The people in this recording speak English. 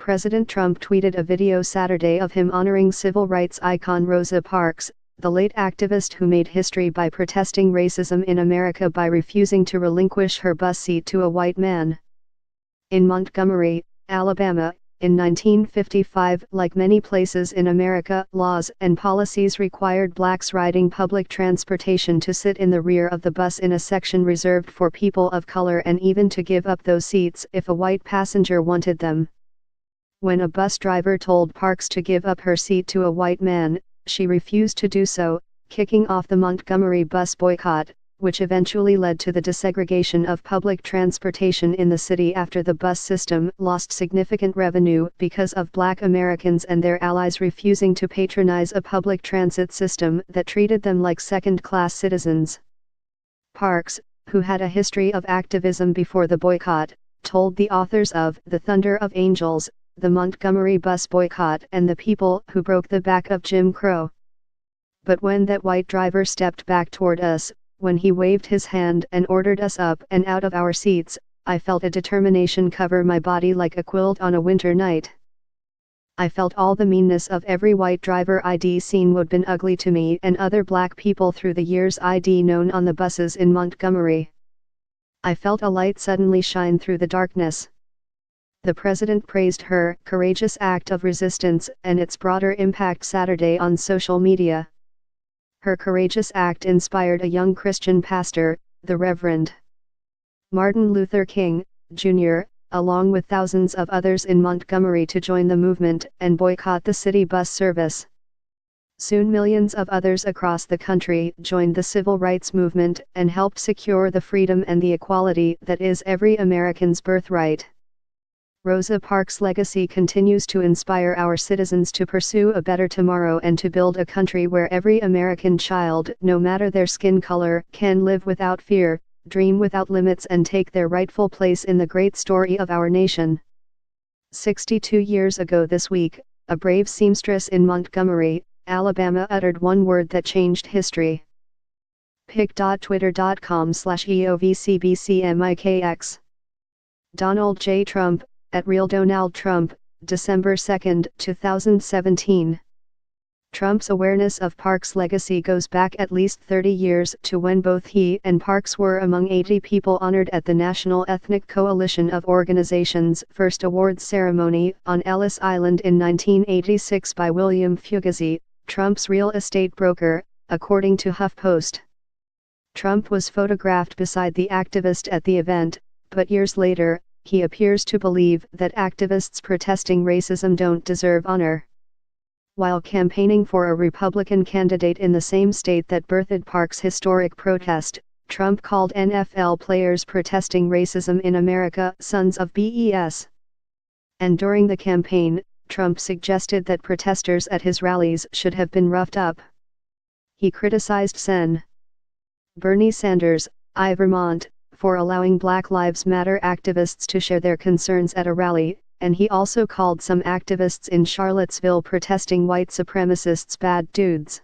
President Trump tweeted a video Saturday of him honoring civil rights icon Rosa Parks, the late activist who made history by protesting racism in America by refusing to relinquish her bus seat to a white man. In Montgomery, Alabama, in 1955, like many places in America, laws and policies required blacks riding public transportation to sit in the rear of the bus in a section reserved for people of color and even to give up those seats if a white passenger wanted them. When a bus driver told Parks to give up her seat to a white man, she refused to do so, kicking off the Montgomery bus boycott, which eventually led to the desegregation of public transportation in the city after the bus system lost significant revenue because of Black Americans and their allies refusing to patronize a public transit system that treated them like second-class citizens. Parks, who had a history of activism before the boycott, told the authors of The Thunder of Angels, The Montgomery Bus Boycott and the People Who Broke the Back of Jim Crow. But when that white driver stepped back toward us, when he waved his hand and ordered us up and out of our seats, I felt a determination cover my body like a quilt on a winter night. I felt all the meanness of every white driver I'd seen would been ugly to me and other black people through the years I'd known on the buses in Montgomery. I felt a light suddenly shine through the darkness. The president praised her courageous act of resistance and its broader impact Saturday on social media. Her courageous act inspired a young Christian pastor, the Reverend Martin Luther King, Jr., along with thousands of others in Montgomery to join the movement and boycott the city bus service. Soon millions of others across the country joined the civil rights movement and helped secure the freedom and the equality that is every American's birthright. Rosa Parks' legacy continues to inspire our citizens to pursue a better tomorrow and to build a country where every American child, no matter their skin color, can live without fear, dream without limits and take their rightful place in the great story of our nation. 62 years ago this week, a brave seamstress in Montgomery, Alabama uttered one word that changed history. pic.twitter.com/EOVCBCMIKX Donald J. Trump, at Real Donald Trump, December 2, 2017. Trump's awareness of Parks' legacy goes back at least 30 years to when both he and Parks were among 80 people honored at the National Ethnic Coalition of Organizations' first awards ceremony on Ellis Island in 1986 by William Fugazi, Trump's real estate broker, according to HuffPost. Trump was photographed beside the activist at the event, but years later, he appears to believe that activists protesting racism don't deserve honor. While campaigning for a Republican candidate in the same state that birthed Parks' historic protest, Trump called NFL players protesting racism in America sons of BES. And during the campaign, Trump suggested that protesters at his rallies should have been roughed up. He criticized Sen. Bernie Sanders, I. Vermont, for allowing Black Lives Matter activists to share their concerns at a rally, and he also called some activists in Charlottesville protesting white supremacists bad dudes.